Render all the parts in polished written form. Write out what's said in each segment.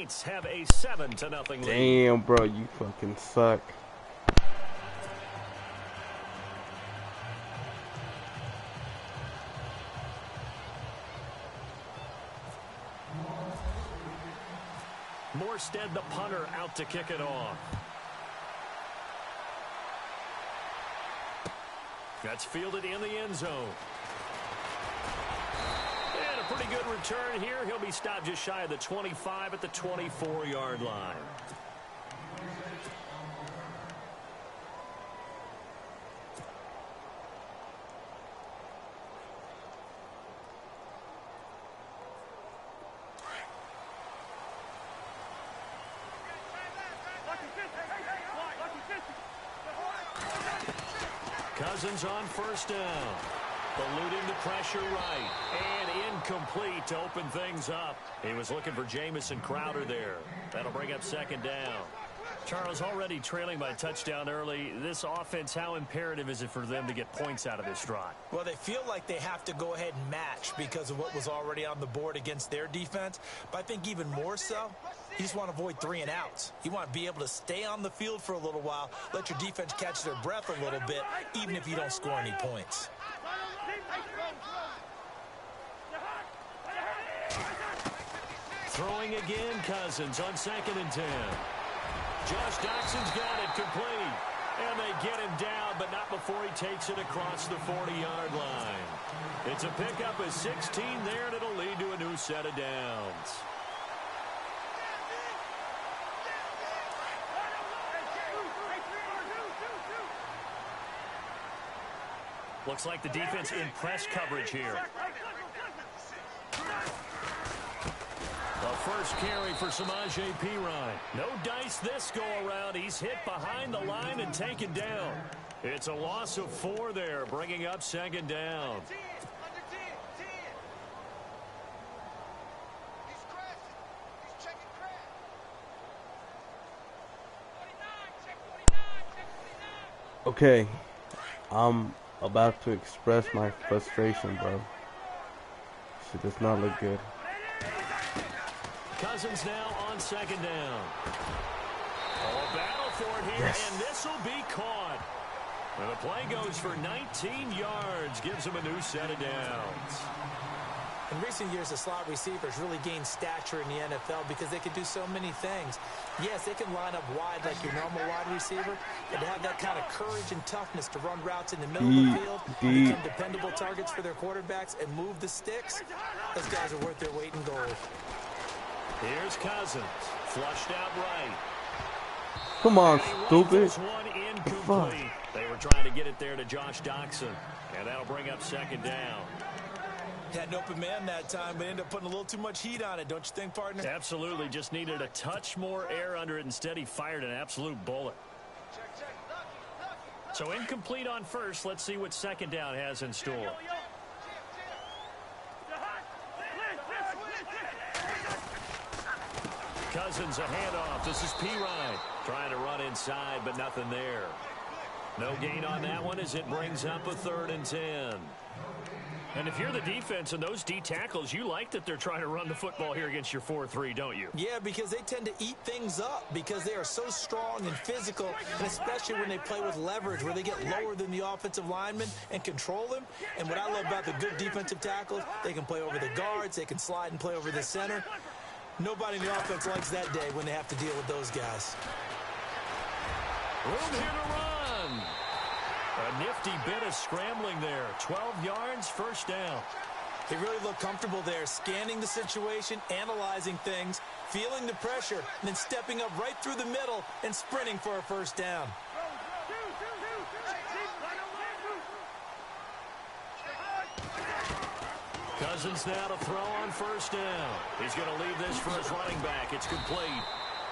Saints have a 7-0 lead. Damn, bro, you fucking suck. Morstead, the punter, out to kick it off. That's fielded in the end zone. And a pretty good return here. He'll be stopped just shy of the 25 at the 24-yard line. Cousins on first down. Eluding the pressure right. And incomplete to open things up. He was looking for Jamison Crowder there. That'll bring up second down. Charles, already trailing by a touchdown early. This offense, how imperative is it for them to get points out of this drive? Well, they feel like they have to go ahead and match because of what was already on the board against their defense. But I think even more so, you just want to avoid 3 and outs. You want to be able to stay on the field for a little while, let your defense catch their breath a little bit, even if you don't score any points. Throwing again, Cousins on 2nd and 10. Josh Doxson's got it complete. And they get him down, but not before he takes it across the 40-yard line. It's a pickup of 16 there, and it'll lead to a new set of downs. Looks like the defense in press coverage here. The first carry for Samaje Perine. No dice this go-around. He's hit behind the line and taken down. It's a loss of 4 there, bringing up second down. Okay, I'm about to express my frustration, bro. Shit does not look good. Cousins now on second down. Oh, battle for it here, yes. And this will be caught. And the play goes for 19 yards, gives him a new set of downs. In recent years, the slot receivers really gained stature in the NFL because they can do so many things. Yes, they can line up wide like your normal wide receiver, but to have that kind of courage and toughness to run routes in the middle of the field, become dependable targets for their quarterbacks, and move the sticks, those guys are worth their weight in gold. Here's Cousins, flushed out right. Come on, stupid. One incomplete. They were trying to get it there to Josh Doxson, and that'll bring up second down. Had an open man that time, but ended up putting a little too much heat on it, don't you think, partner? Absolutely. Just needed a touch more air under it. Instead, he fired an absolute bullet. So incomplete on first. Let's see what second down has in store. Cousins a handoff. This is Perine trying to run inside, but nothing there. No gain on that one as it brings up a 3rd and 10. And if you're the defense and those D tackles, you like that they're trying to run the football here against your 4-3, don't you? Yeah, because they tend to eat things up because they are so strong and physical, and especially when they play with leverage where they get lower than the offensive linemen and control them. And what I love about the good defensive tackles, they can play over the guards, they can slide and play over the center. Nobody in the offense likes that day when they have to deal with those guys. Room here to run. A nifty bit of scrambling there. 12 yards, first down. They really look comfortable there, scanning the situation, analyzing things, feeling the pressure, and then stepping up right through the middle and sprinting for a first down. Cousins now to throw on first down. He's going to leave this for his running back. It's complete.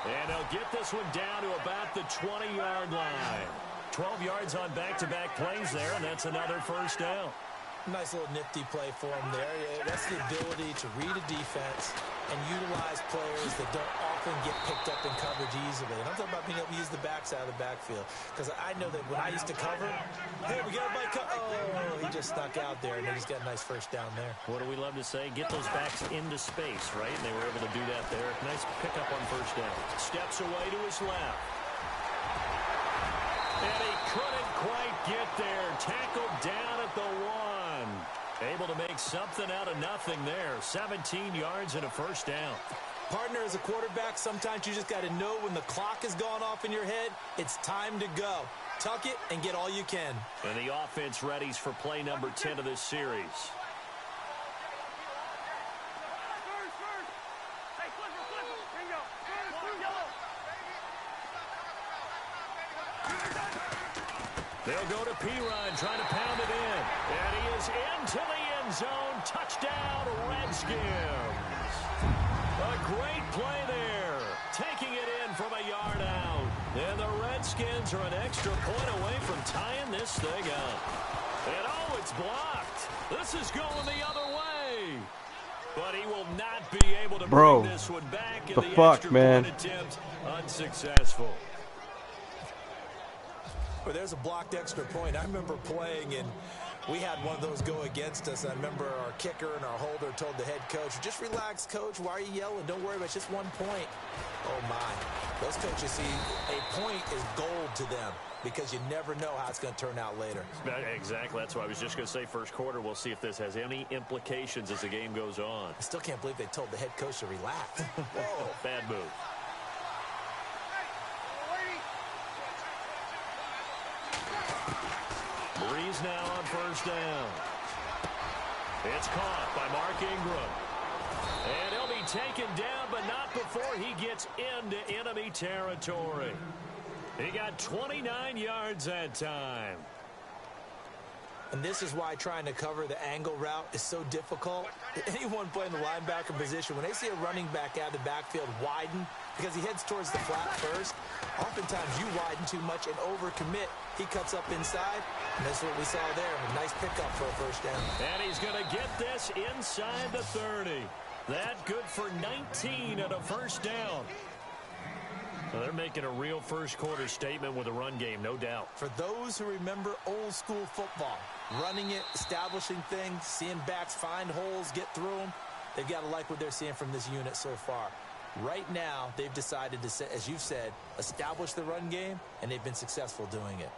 And he'll get this one down to about the 20-yard line. 12 yards on back-to-back plays there, and that's another first down. Nice little nifty play for him there. Yeah, that's the ability to read a defense and utilize players that don't often get picked up in coverage easily. And I'm talking about being able to use the backside of the backfield. Because I know that when I used to cover, hey, we got my oh, he just snuck out there, and they just got a nice first down there. What do we love to say? Get those backs into space, right? And they were able to do that there. Nice pickup on first down. Steps away to his left. And he couldn't quite get there. Tackled down at the 1. Able to make something out of nothing there. 17 yards and a first down. Partner, as a quarterback, sometimes you just got to know when the clock has gone off in your head, it's time to go. Tuck it and get all you can. And the offense readies for play number 10 of this series. They'll go to Perine, trying to pound it in. And he is into the end zone. Touchdown, Redskins. A great play there. Taking it in from a yard out. And the Redskins are an extra point away from tying this thing up. And oh, it's blocked. This is going the other way. But he will not be able to bring this one back. And the extra point attempt unsuccessful. Well, there's a blocked extra point. I remember playing, and we had one of those go against us. I remember our kicker and our holder told the head coach, just relax, coach. Why are you yelling? Don't worry about it. It's just 1 point. Oh, my. Those coaches see a point is gold to them because you never know how it's going to turn out later. Exactly. That's what I was just going to say. First quarter, we'll see if this has any implications as the game goes on. I still can't believe they told the head coach to relax. Whoa. Bad move. Breeze now on first down. It's caught by Mark Ingram. And he'll be taken down, but not before he gets into enemy territory. He got 29 yards that time. And this is why trying to cover the angle route is so difficult. Anyone playing the linebacker position, when they see a running back out of the backfield widen because he heads towards the flat first, oftentimes you widen too much and overcommit. He cuts up inside, and that's what we saw there. A nice pickup for a first down. And he's going to get this inside the 30. That good for 19 at a first down. So they're making a real first quarter statement with a run game, no doubt. For those who remember old school football, running it, establishing things, seeing backs find holes, get through them, they've got to like what they're seeing from this unit so far. Right now, they've decided to, as you've said, establish the run game, and they've been successful doing it.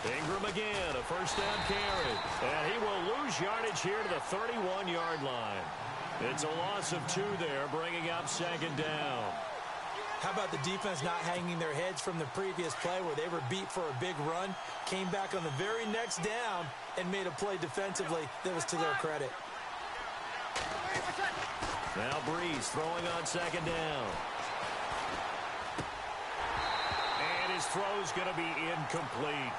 Ingram again, a first down carry. And he will lose yardage here to the 31-yard line. It's a loss of 2 there, bringing up second down. How about the defense not hanging their heads from the previous play where they were beat for a big run, came back on the very next down, and made a play defensively that was to their credit. Now Breeze throwing on second down. And his throw's going to be incomplete.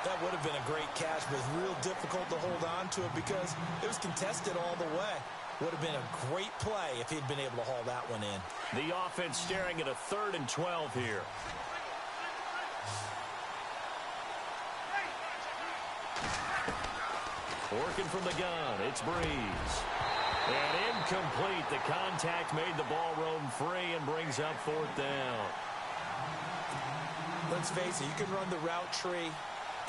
That would have been a great catch, but it was real difficult to hold on to it because it was contested all the way. Would have been a great play if he'd been able to haul that one in. The offense staring at a 3rd and 12 here. Working from the gun, it's Breeze. And incomplete. The contact made the ball roam free and brings up 4th down. Let's face it, you can run the route tree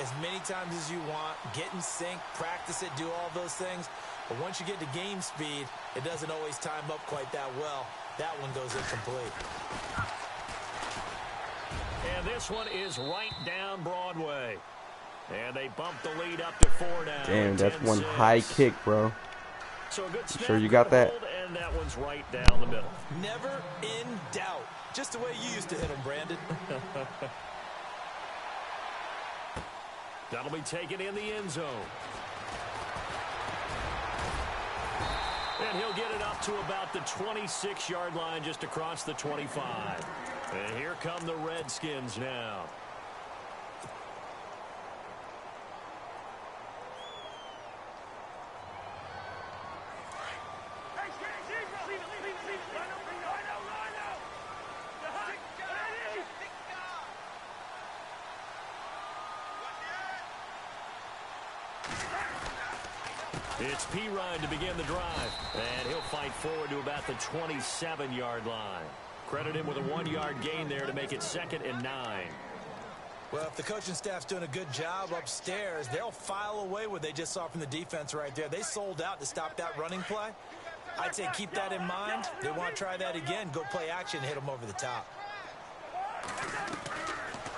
as many times as you want, get in sync, practice it, do all those things. But once you get to game speed, it doesn't always time up quite that well. That one goes incomplete. And this one is right down Broadway. And they bump the lead up to 4 now. Damn, that's one high kick, bro. So a good snap, sure you got that? And that one's right down the middle. Never in doubt. Just the way you used to hit them, Brandon. That'll be taken in the end zone. And he'll get it up to about the 26-yard line just across the 25. And here come the Redskins now. It's P-Ryan to begin the drive. And he'll fight forward to about the 27-yard line. Credit him with a 1-yard gain there to make it 2nd and 9. Well, if the coaching staff's doing a good job upstairs, they'll file away what they just saw from the defense right there. They sold out to stop that running play. I'd say keep that in mind. They want to try that again. Go play action, hit them over the top.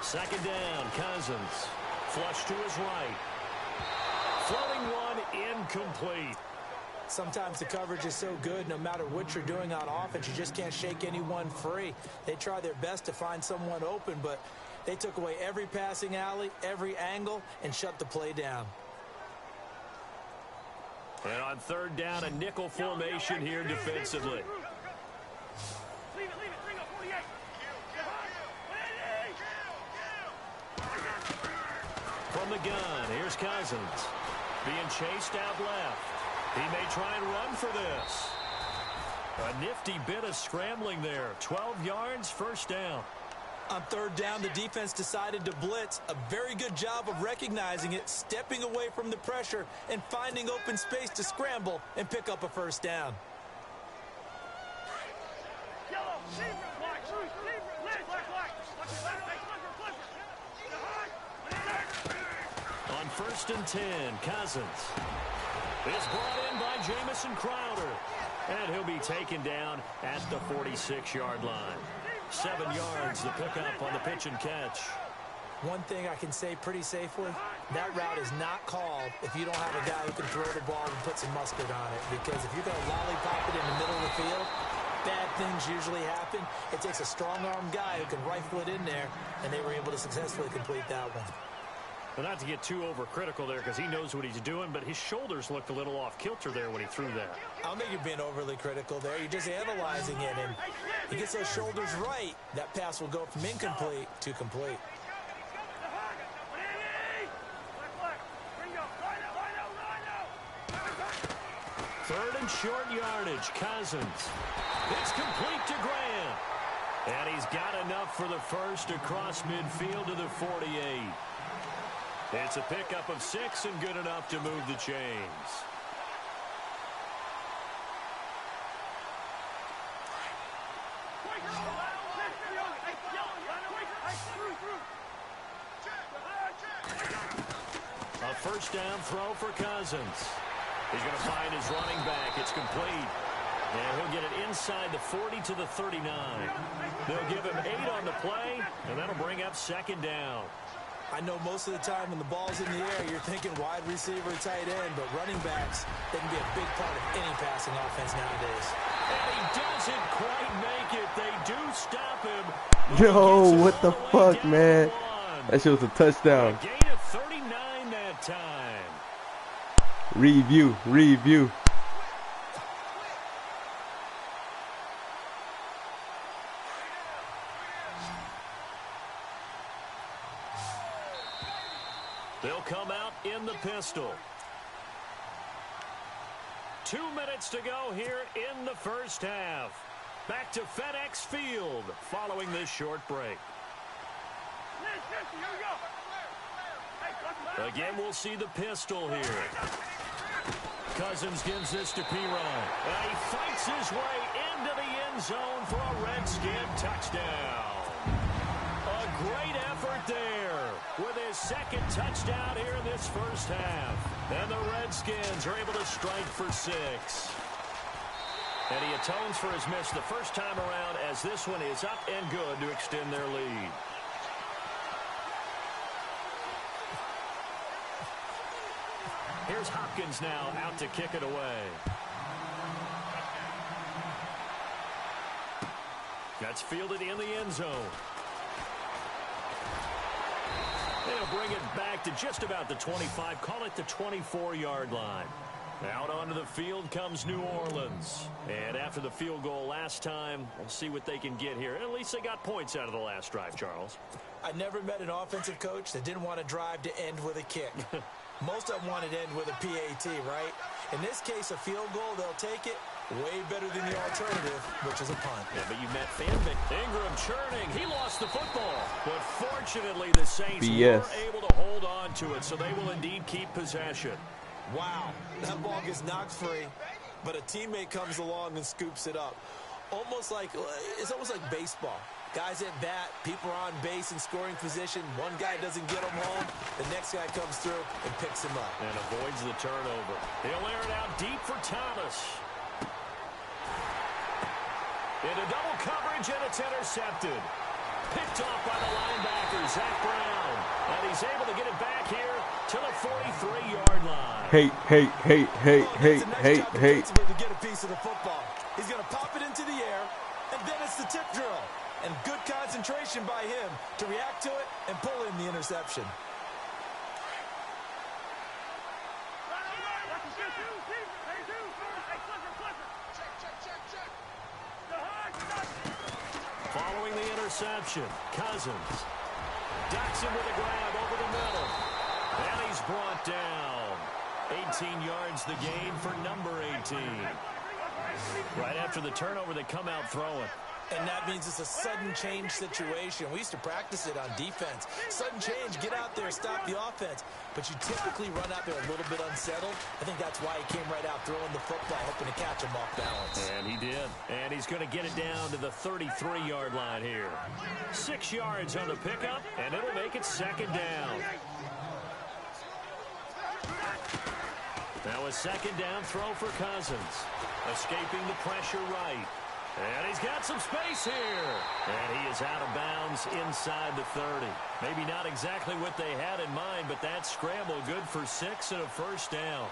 2nd down, Cousins. Flush to his right. Floating one, incomplete. Sometimes the coverage is so good, no matter what you're doing on offense, you just can't shake anyone free. They try their best to find someone open, but they took away every passing alley, every angle, and shut the play down. And on 3rd down, a nickel formation here defensively. From the gun, here's Cousins. Being chased out left. He may try and run for this. A nifty bit of scrambling there. 12 yards, 1st down. On 3rd down, the defense decided to blitz. A very good job of recognizing it, stepping away from the pressure, and finding open space to scramble and pick up a 1st down. On 1st and 10, Cousins. It's brought in by Jamison Crowder. And he'll be taken down at the 46-yard line. 7 yards the pickup on the pitch and catch. One thing I can say pretty safely, that route is not called if you don't have a guy who can throw the ball and put some mustard on it. Because if you're going to lollipop it in the middle of the field, bad things usually happen. It takes a strong-armed guy who can rifle it in there, and they were able to successfully complete that one. Well, not to get too overcritical there because he knows what he's doing, but his shoulders looked a little off kilter there when he threw that. I don't think you're being overly critical there. You're just analyzing it, and he gets those shoulders right. That pass will go from incomplete to complete. 3rd and short yardage, Cousins. It's complete to Grant. And he's got enough for the 1st across midfield to the 48. It's a pickup of 6 and good enough to move the chains. A 1st down throw for Cousins. He's going to find his running back. It's complete. And he'll get it inside the 40 to the 39. They'll give him 8 on the play, and that'll bring up 2nd down. I know most of the time when the ball's in the air, you're thinking wide receiver, tight end, but running backs, they can be a big part of any passing offense nowadays. And he doesn't quite make it. They do stop him. Yo, what the fuck, man? That shit was a touchdown. A gain of 39 that time. Review. They'll come out in the pistol. 2 minutes to go here in the 1st half. Back to FedEx Field following this short break. Again, we'll see the pistol here. Cousins gives this to P-Ryan. And he fights his way into the end zone for a Redskin touchdown. A great effort there with his 2nd touchdown here in this 1st half. And the Redskins are able to strike for 6. And he atones for his miss the first time around as this one is up and good to extend their lead. Here's Hopkins now out to kick it away. That's fielded in the end zone. They'll bring it back to just about the 25, call it the 24-yard line. Out onto the field comes New Orleans. And after the field goal last time, we'll see what they can get here. At least they got points out of the last drive, Charles. I never met an offensive coach that didn't want to drive to end with a kick. Most of them wanted to end with a PAT, right? In this case, a field goal, they'll take it. Way better than the alternative, which is a punt. Yeah, but you met Fanvik. Ingram churning. He lost the football. But fortunately, the Saints were able to hold on to it, so they will indeed keep possession. Wow, that ball gets knocked free, but a teammate comes along and scoops it up. It's almost like baseball. Guys at bat, people are on base in scoring position. One guy doesn't get him home. The next guy comes through and picks him up. And avoids the turnover. He'll air it out deep for Thomas. Into double coverage, and it's intercepted. Picked off by the linebacker, Zach Brown. And he's able to get it back here to the 43-yard line. Hey. To get a piece of the football. He's going to pop it into the air, and then it's the tip drill. And good concentration by him to react to it and pull in the interception. Following the interception, Cousins. Ducks him with a grab over the middle. And he's brought down. 18 yards the gain for number 18. Right after the turnover, they come out throwing. And that means it's a sudden change situation. We used to practice it on defense. Sudden change, get out there, stop the offense. But you typically run out there a little bit unsettled. I think that's why he came right out throwing the football, hoping to catch him off balance. And he did. And he's going to get it down to the 33-yard line here. 6 yards on the pickup, and it'll make it second down. Now a second down throw for Cousins. Escaping the pressure right. And he's got some space here. And he is out of bounds inside the 30. Maybe not exactly what they had in mind, but that scramble good for 6 and a first down.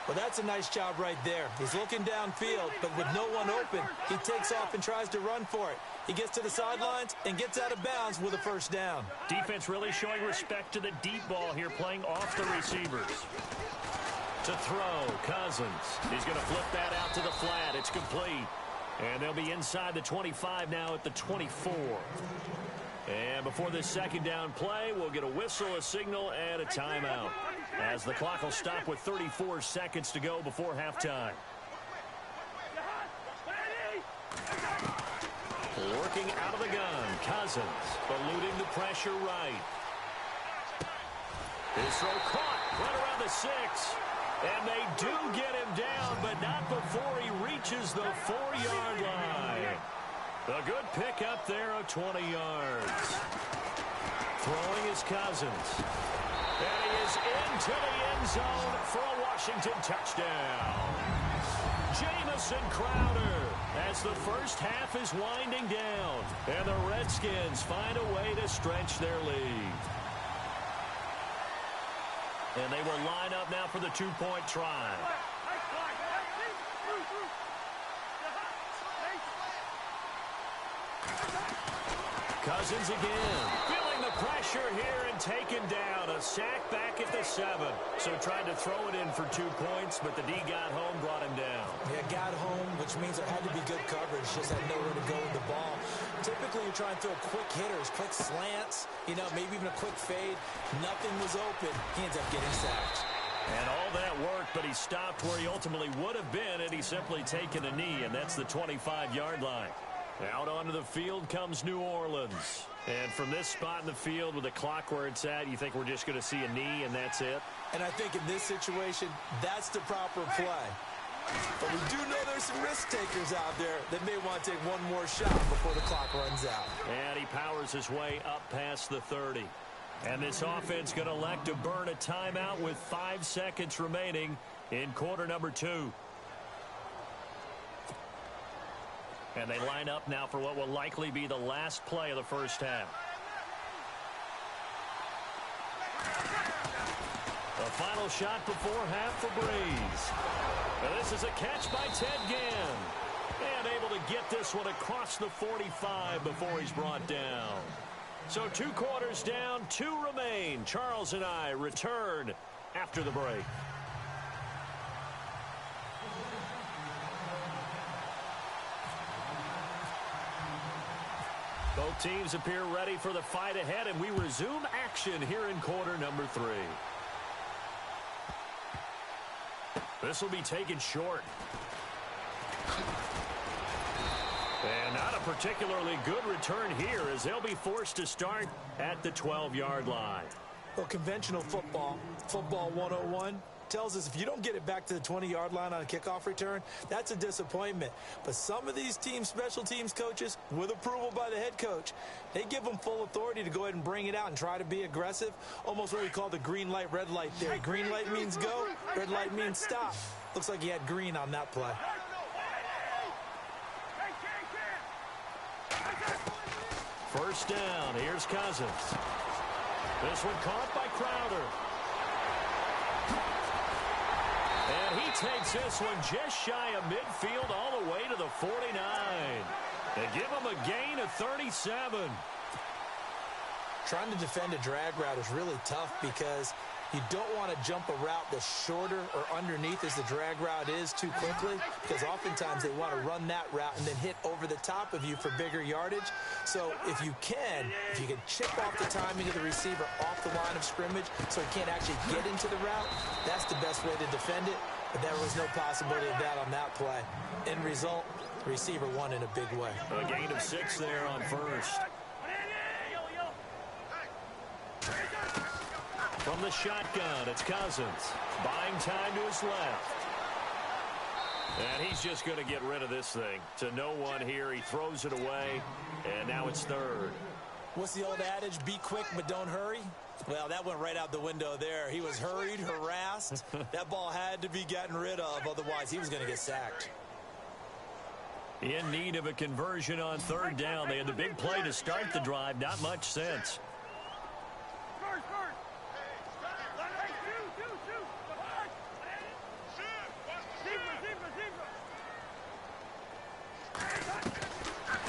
Well, that's a nice job right there. He's looking downfield, but with no one open, he takes off and tries to run for it. He gets to the sidelines and gets out of bounds with a first down. Defense really showing respect to the deep ball here, playing off the receivers. To throw, Cousins. He's going to flip that out to the flat. It's complete. And they'll be inside the 25 now at the 24. And before this second down play, we'll get a whistle, a signal, and a timeout, as the clock will stop with 34 seconds to go before halftime. Working out of the gun, Cousins, eluding the pressure right. His throw caught right around the 6. And they do get him down, but not before he reaches the 4-yard line. A good pickup there of 20 yards. Throwing is Cousins. And he is into the end zone for a Washington touchdown. Jamison Crowder, as the first half is winding down. And the Redskins find a way to stretch their lead. And they will line up now for the two-point try. Cousins again, feeling the pressure here and taken down. A sack back at the 7. So tried to throw it in for 2 points, but the D got home, brought him down. Yeah, got home, which means there had to be good coverage. Just had nowhere to go with the ball. Typically, you try and throw quick hitters, quick slants, maybe even a quick fade. Nothing was open. He ends up getting sacked. And all that worked, but he stopped where he ultimately would have been, and he's simply taken a knee, and that's the 25-yard line. Out onto the field comes New Orleans. And from this spot in the field with the clock where it's at, you think we're just going to see a knee and that's it? And I think in this situation, that's the proper play. But we do know there's some risk takers out there that may want to take one more shot before the clock runs out. And he powers his way up past the 30. And this offense going to elect to burn a timeout with 5 seconds remaining in quarter number 2. And they line up now for what will likely be the last play of the first half. The final shot before half for Breeze. And this is a catch by Ted Ginn. And able to get this one across the 45 before he's brought down. So 2 quarters down, 2 remain. Charles and I return after the break. Both teams appear ready for the fight ahead, and we resume action here in quarter number 3. This will be taken short. And not a particularly good return here, as they'll be forced to start at the 12-yard line. Well, conventional football 101, tells us if you don't get it back to the 20-yard line on a kickoff return, that's a disappointment. But some of these special teams coaches, with approval by the head coach, they give them full authority to go ahead and bring it out and try to be aggressive, almost what we call the green light, red light theory. Green light means go, red light means stop. Looks like he had green on that play. First down. Here's Cousins. This one caught by Crowder. And he takes this one just shy of midfield all the way to the 49. They give him a gain of 37. Trying to defend a drag route is really tough because you don't want to jump a route that's shorter or underneath as the drag route is too quickly, because oftentimes they want to run that route and then hit over the top of you for bigger yardage. So if you can chip off the timing of the receiver off the line of scrimmage so he can't actually get into the route, that's the best way to defend it. But there was no possibility of that on that play. End result, the receiver won in a big way. A gain of 6 there on first. From the shotgun, it's Cousins. Buying time to his left. And he's just going to get rid of this thing. To no one here, he throws it away, and now it's third. What's the old adage? Be quick, but don't hurry. Well, that went right out the window there. He was hurried, harassed. That ball had to be gotten rid of, otherwise he was going to get sacked. In need of a conversion on third down. They had the big play to start the drive. Not much sense.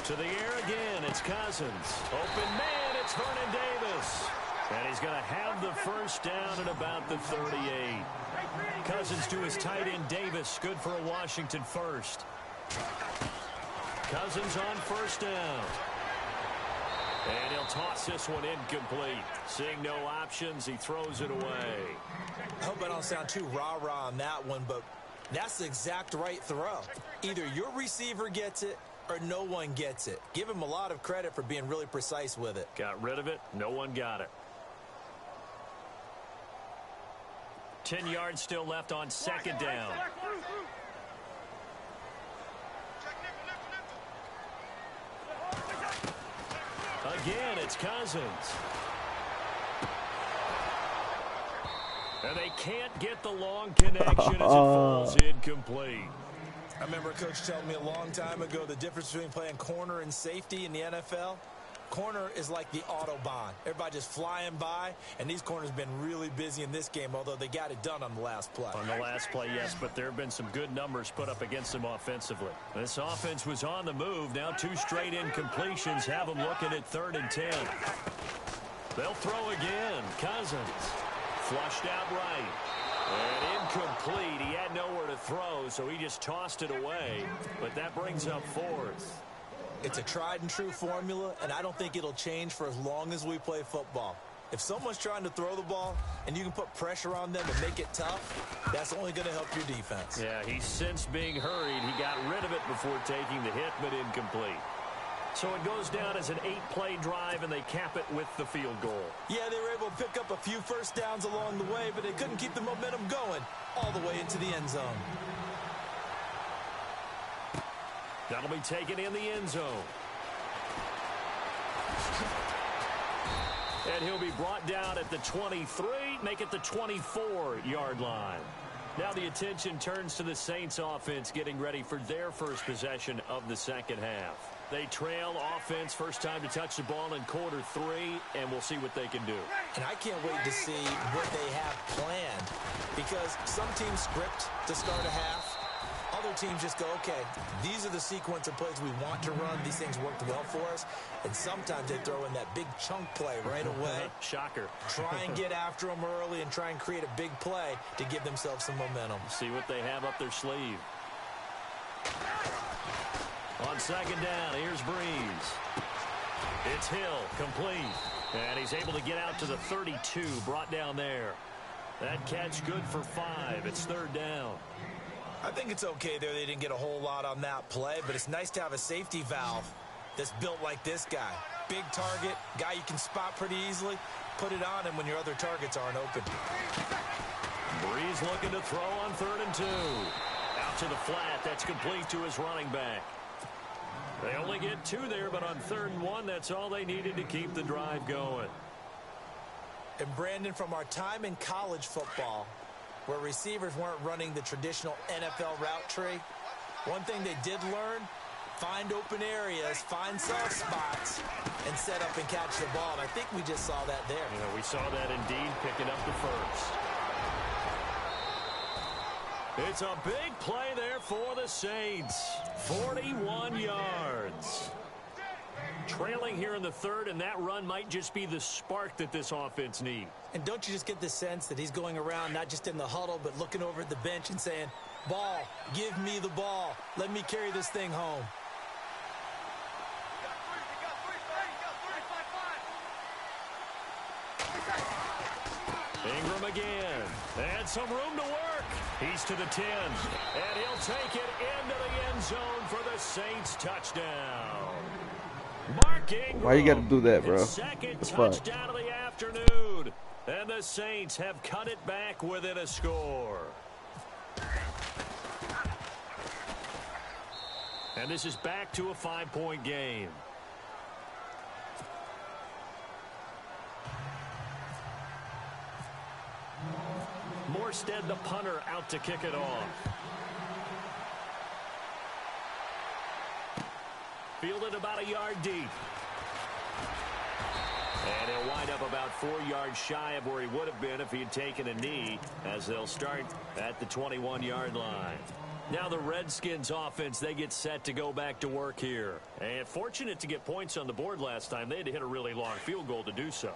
To the air again, it's Cousins. Open man, it's Vernon Davis. And he's going to have the first down at about the 38. Cousins to his tight end Davis, good for a Washington first. Cousins on first down. And he'll toss this one incomplete. Seeing no options, he throws it away. I hope I don't sound too rah-rah on that one, but that's the exact right throw. Either your receiver gets it or no one gets it. Give him a lot of credit for being really precise with it. Got rid of it. No one got it. 10 yards still left on second down. Again, it's Cousins. And they can't get the long connection as it falls incomplete. I remember a coach telling me a long time ago the difference between playing corner and safety in the NFL. Corner is like the Autobahn. Everybody just flying by, and these corners have been really busy in this game, although they got it done on the last play. On the last play, yes, but there have been some good numbers put up against them offensively. This offense was on the move. Now 2 straight incompletions have them looking at 3rd and 10. They'll throw again. Cousins flushed out right. And incomplete. He had nowhere to throw, so he just tossed it away. But that brings up 4th. It's a tried-and-true formula, and I don't think it'll change for as long as we play football. If someone's trying to throw the ball and you can put pressure on them and make it tough, that's only going to help your defense. Yeah, he sensed being hurried. He got rid of it before taking the hit, but incomplete. So it goes down as an 8-play drive, and they cap it with the field goal. Yeah, they were able to pick up a few first downs along the way, but they couldn't keep the momentum going all the way into the end zone. That'll be taken in the end zone. And he'll be brought down at the 23, make it the 24-yard line. Now the attention turns to the Saints offense getting ready for their first possession of the second half. They trail offense, first time to touch the ball in quarter 3, and we'll see what they can do. And I can't wait to see what they have planned, because some teams script to start a half. Other teams just go, okay, these are the sequence of plays we want to run. These things worked well for us. And sometimes they throw in that big chunk play right away. Shocker. Try and get after them early and try and create a big play to give themselves some momentum. See what they have up their sleeve. On second down, here's Breeze. It's Hill, complete. And he's able to get out to the 32, brought down there. That catch good for 5. It's 3rd down. I think it's okay there. They didn't get a whole lot on that play, but it's nice to have a safety valve that's built like this guy. Big target, guy you can spot pretty easily. Put it on him when your other targets aren't open. Breeze looking to throw on 3rd and 2. Out to the flat. That's complete to his running back. They only get 2 there, but on 3rd and 1, that's all they needed to keep the drive going. And Brandon, from our time in college football, where receivers weren't running the traditional NFL route tree, one thing they did learn, find open areas, find soft spots, and set up and catch the ball. And I think we just saw that there. Yeah, we saw that indeed, picking up the first. It's a big play there for the Saints. 41 yards. Trailing here in the 3rd, and that run might just be the spark that this offense needs. And don't you just get the sense that he's going around, not just in the huddle, but looking over at the bench and saying, ball, give me the ball. Let me carry this thing home. Ingram again. And some room to work. He's to the 10. And he'll take it into the end zone for the Saints touchdown. Mark Ingram. Why you got to do that, bro? Second touchdown of the afternoon. And the Saints have cut it back within a score. And this is back to a 5-point game. Morstead, the punter, out to kick it off. Fielded about a yard deep. And he'll wind up about 4 yards shy of where he would have been if he had taken a knee, as they'll start at the 21-yard line. Now the Redskins offense, they get set to go back to work here. And fortunate to get points on the board last time. They had to hit a really long field goal to do so.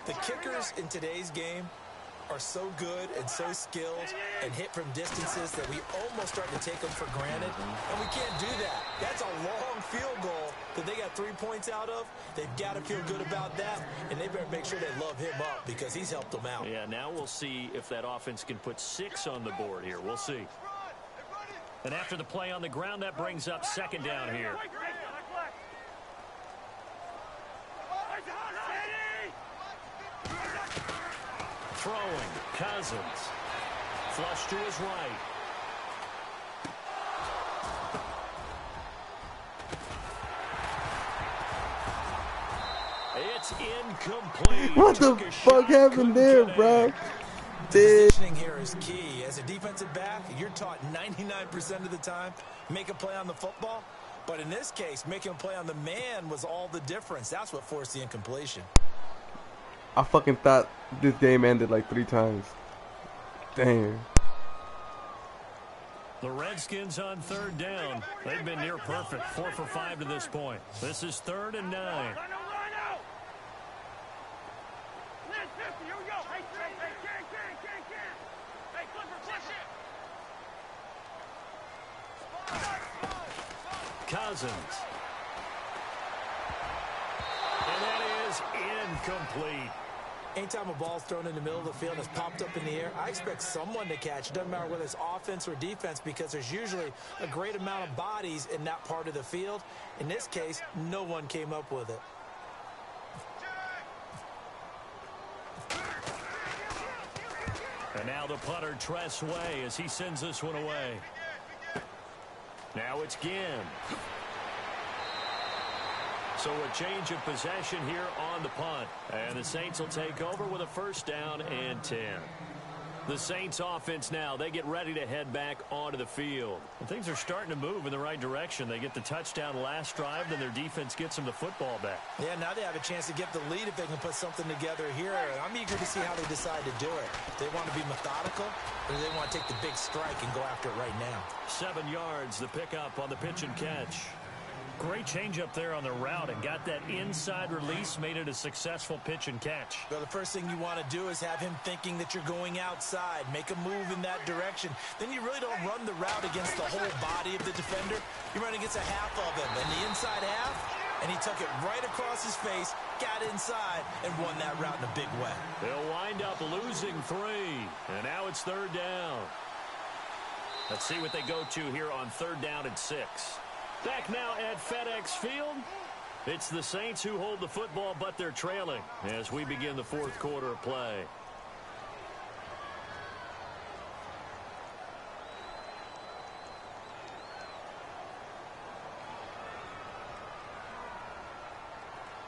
The kickers in today's game are so good and so skilled and hit from distances that we almost start to take them for granted. And we can't do that. That's a long field goal that they got 3 points out of. They've got to feel good about that, and they better make sure they love him up because he's helped them out. Yeah, now we'll see if that offense can put 6 on the board here. We'll see. And after the play on the ground, that brings up 2nd down here. Throwing, Cousins. Flush to his right. It's incomplete. What the fuck happened there, bro? Positioning here is key. As a defensive back, you're taught 99% of the time, make a play on the football. But in this case, making a play on the man was all the difference. That's what forced the incompletion. I fucking thought this game ended like 3 times. Damn. The Redskins on 3rd down. They've been near perfect. 4 for 5 to this point. This is 3rd and 9. Cousins. And that is incomplete. Anytime a ball's thrown in the middle of the field and it's popped up in the air, I expect someone to catch. It doesn't matter whether it's offense or defense because there's usually a great amount of bodies in that part of the field. In this case, no one came up with it. And now the punter, Tress Way, as he sends this one away. Now it's Ginn. So a change of possession here on the punt. And the Saints will take over with a 1st down and 10. The Saints offense now, they get ready to head back onto the field. And things are starting to move in the right direction. They get the touchdown last drive, then their defense gets them the football back. Yeah, now they have a chance to get the lead if they can put something together here. I'm eager to see how they decide to do it. They want to be methodical, or do they want to take the big strike and go after it right now? 7 yards, the pickup on the pitch and catch. Great change up there on the route and got that inside release, made it a successful pitch and catch. Well, the first thing you want to do is have him thinking that you're going outside. Make a move in that direction. Then you really don't run the route against the whole body of the defender. You run against a half of him, and the inside half, and he took it right across his face, got inside, and won that route in a big way. They'll wind up losing 3, and now it's 3rd down. Let's see what they go to here on 3rd down and 6. Back now at FedEx Field. It's the Saints who hold the football, but they're trailing as we begin the 4th quarter of play.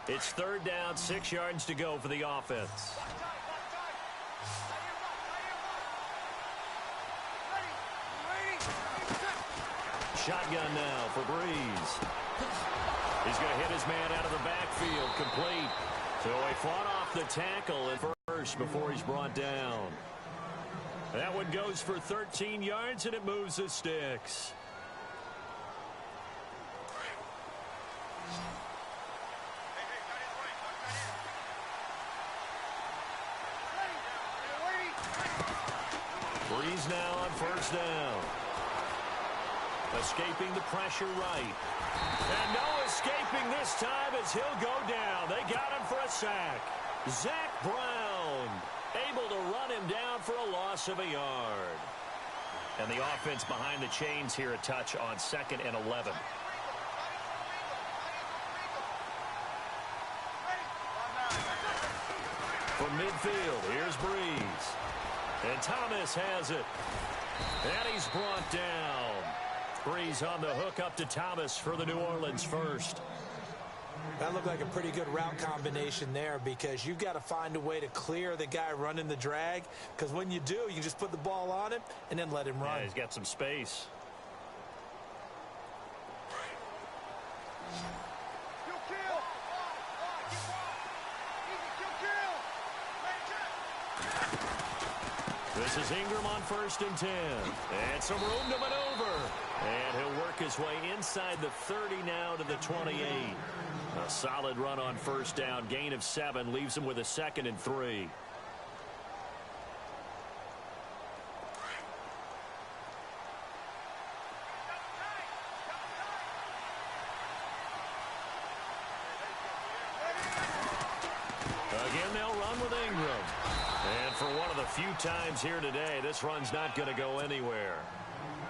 It's 3rd down, 6 yards to go for the offense. Shotgun now for Breeze. He's going to hit his man out of the backfield, complete. So he fought off the tackle at first before he's brought down. That one goes for 13 yards, and it moves the sticks. Breeze now on 1st down. Escaping the pressure right. And no escaping this time as he'll go down. They got him for a sack. Zach Brown able to run him down for a loss of a yard. And the offense behind the chains here a touch on 2nd and 11. From midfield, here's Breeze. And Thomas has it. And he's brought down. Breeze on the hook up to Thomas for the New Orleans first. That looked like a pretty good route combination there, because you've got to find a way to clear the guy running the drag, because when you do, you can just put the ball on him and then let him run. Yeah, he's got some space. This is Ingram on 1st and 10. And some room to maneuver. And he'll work his way inside the 30 now to the 28. A solid run on 1st down. Gain of 7 leaves him with a 2nd and 3. Again, they'll run with Ingram. And for one of the few times here today, this run's not going to go anywhere.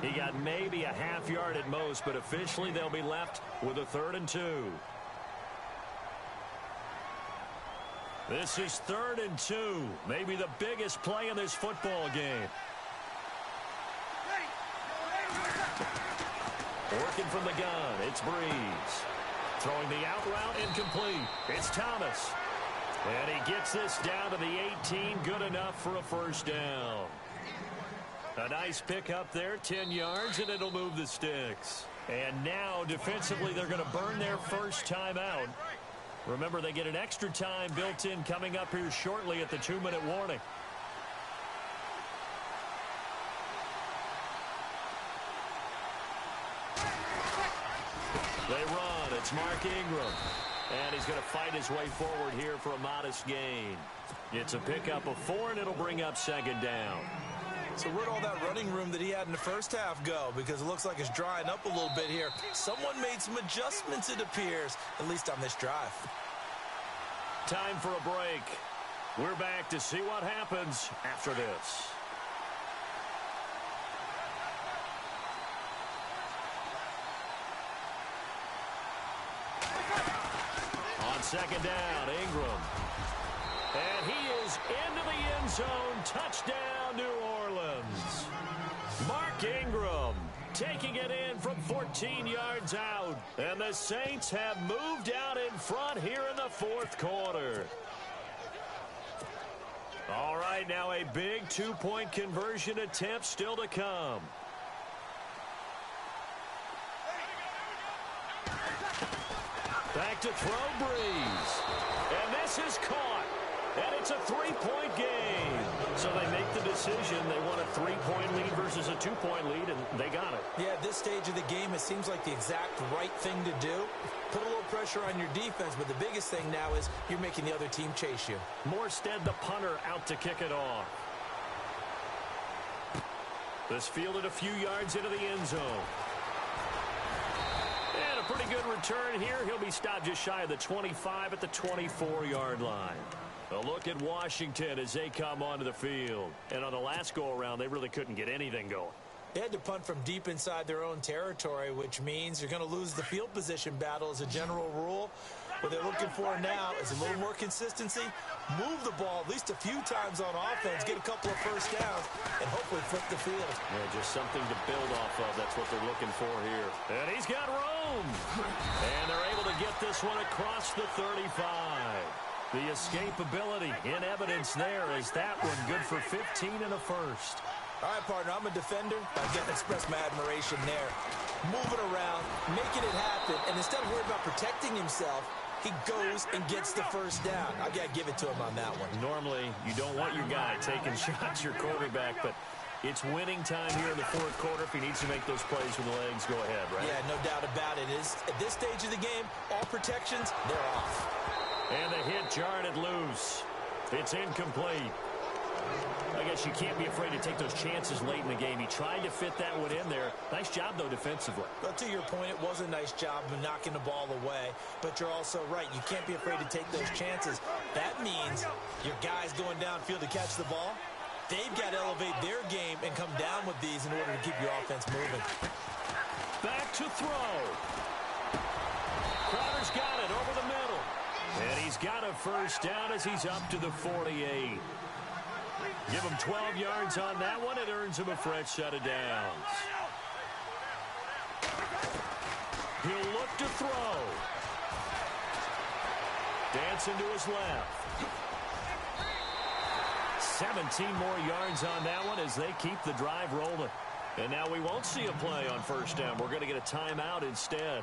He got maybe a half yard at most, but officially they'll be left with a 3rd and 2. This is 3rd and 2. Maybe the biggest play in this football game. Working from the gun, it's Breeze. Throwing the out route, incomplete. It's Thomas. And he gets this down to the 18, good enough for a 1st down. A nice pick up there, 10 yards, and it'll move the sticks. And now, defensively, they're going to burn their first time out. Remember, they get an extra time built in coming up here shortly at the 2-minute warning. They run. It's Mark Ingram. And he's going to fight his way forward here for a modest gain. It's a pickup of 4, and it'll bring up 2nd down. So where'd all that running room that he had in the first half go? Because it looks like it's drying up a little bit here. Someone made some adjustments, it appears, at least on this drive. Time for a break. We're back to see what happens after this. On 2nd down, Ingram. And he is into the end zone. Touchdown, New Orleans. Mark Ingram taking it in from 14 yards out. And the Saints have moved out in front here in the 4th quarter. All right, now a big 2-point conversion attempt still to come. Back to throw, Breeze. And this is caught. And it's a 3-point game. So they make the decision. They want a 3-point lead versus a 2-point lead, and they got it. Yeah, at this stage of the game, it seems like the exact right thing to do. Put a little pressure on your defense, but the biggest thing now is you're making the other team chase you. Morstead, the punter, out to kick it off. This fielded a few yards into the end zone. And a pretty good return here. He'll be stopped just shy of the 25 at the 24-yard line. A look at Washington as they come onto the field. And on the last go-around, they really couldn't get anything going. They had to punt from deep inside their own territory, which means you're going to lose the field position battle as a general rule. What they're looking for now is a little more consistency, move the ball at least a few times on offense, get a couple of first downs, and hopefully flip the field. Yeah, just something to build off of. That's what they're looking for here. And he's got room. And they're able to get this one across the 35. The escapability in evidence there as that one good for 15 and a first. All right, partner, I'm a defender. I get to express my admiration there. Moving around, making it happen, and instead of worrying about protecting himself, he goes and gets the first down. I got to give it to him on that one. Normally, you don't want your guy taking shots, your quarterback, but it's winning time here in the fourth quarter. If he needs to make those plays with the legs, go ahead, right? Yeah, no doubt about it. At this stage of the game, all protections, they're off. And the hit jarred it loose. It's incomplete. I guess you can't be afraid to take those chances late in the game. He tried to fit that one in there. Nice job, though, defensively. Well, to your point, it was a nice job of knocking the ball away. But you're also right. You can't be afraid to take those chances. That means your guys going downfield to catch the ball, they've got to elevate their game and come down with these in order to keep your offense moving. Back to throw. Crowder's got it over the middle. And he's got a first down as he's up to the 48. Give him 12 yards on that one. It earns him a fresh set of downs. He'll look to throw. Dancing to his left. 17 more yards on that one as they keep the drive rolling. And now we won't see a play on first down. We're going to get a timeout instead,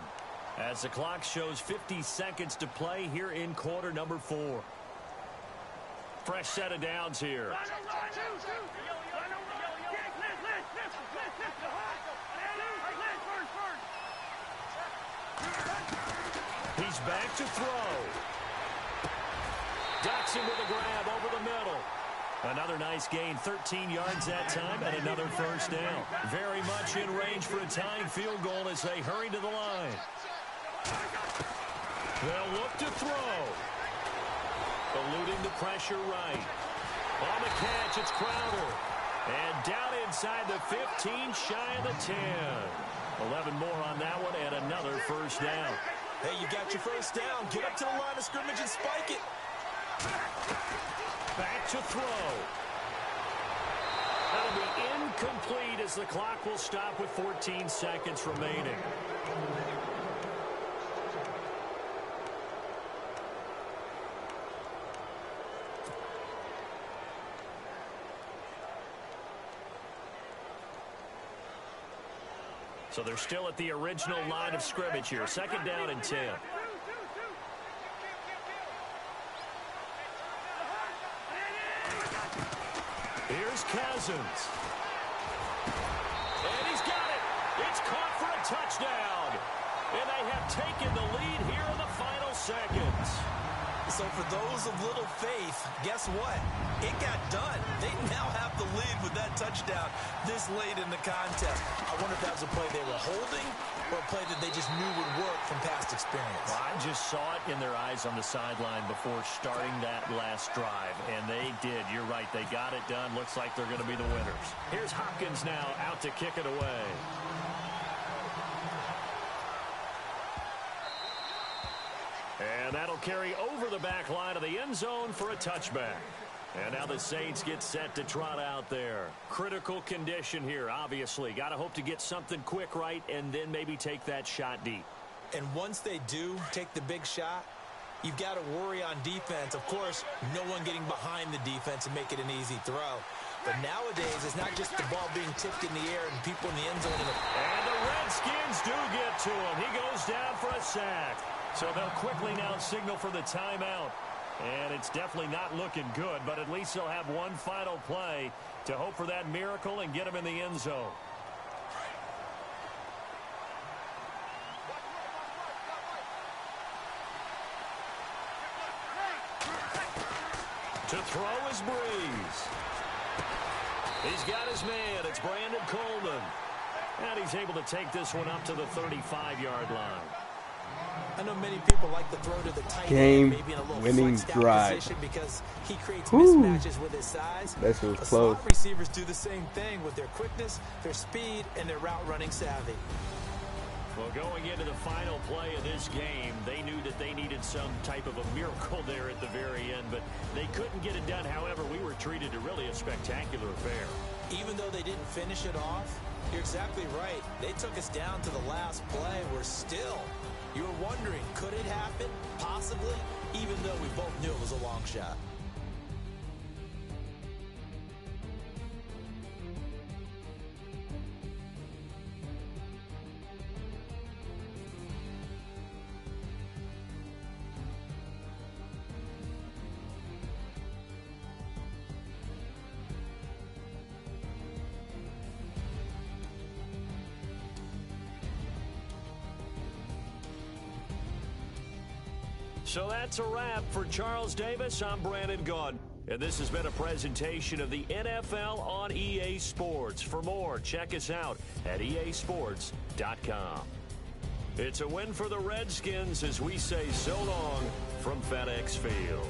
as the clock shows 50 seconds to play here in quarter number 4. Fresh set of downs here. He's back to throw. Ducks him with a grab over the middle. Another nice gain, 13 yards that time, and another first down. Very much in range for a tying field goal as they hurry to the line. They'll look to throw. Eluding the pressure right. On the catch, it's Crowder. And down inside the 15, shy of the 10. 11 more on that one, and another first down. Hey, you got your first down. Get up to the line of scrimmage and spike it. Back to throw. That'll be incomplete as the clock will stop with 14 seconds remaining. So they're still at the original line of scrimmage here. Second down and 10. Here's Cousins. And he's got it. It's caught for a touchdown. And they have taken the lead here in the final seconds. So for those of little faith, guess what? It got done. They now have the lead with that touchdown this late in the contest. I wonder if that was a play they were holding or a play that they just knew would work from past experience. Well, I just saw it in their eyes on the sideline before starting that last drive, and they did. You're right. They got it done. Looks like they're going to be the winners. Here's Hopkins now out to kick it away. And that'll carry over the back line of the end zone for a touchback. And now the Saints get set to trot out there. Critical condition here, obviously. Got to hope to get something quick right and then maybe take that shot deep. And once they do take the big shot, you've got to worry on defense. Of course, no one getting behind the defense and make it an easy throw. But nowadays, it's not just the ball being tipped in the air and people in the end zone. And the Redskins do get to him. He goes down for a sack. So they'll quickly now signal for the timeout. And it's definitely not looking good, but at least they'll have one final play to hope for that miracle and get him in the end zone. To throw is Breeze. He's got his man. It's Brandon Coleman. And he's able to take this one up to the 35-yard line. I know many people like to throw to the tight end, maybe in a little Game-winning drive. position because he creates mismatches with his size. That shit was The close. slot receivers do the same thing with their quickness, their speed, and their route running savvy. Well, going into the final play of this game, they knew that they needed some type of a miracle there at the very end, but they couldn't get it done. However, we were treated to really a spectacular affair. Even though they didn't finish it off, you're exactly right. They took us down to the last play. We're still, you were wondering, could it happen? Possibly, even though we both knew it was a long shot. So that's a wrap for Charles Davis. I'm Brandon Gaudin. And this has been a presentation of the NFL on EA Sports. For more, check us out at easports.com. It's a win for the Redskins as we say so long from FedEx Field.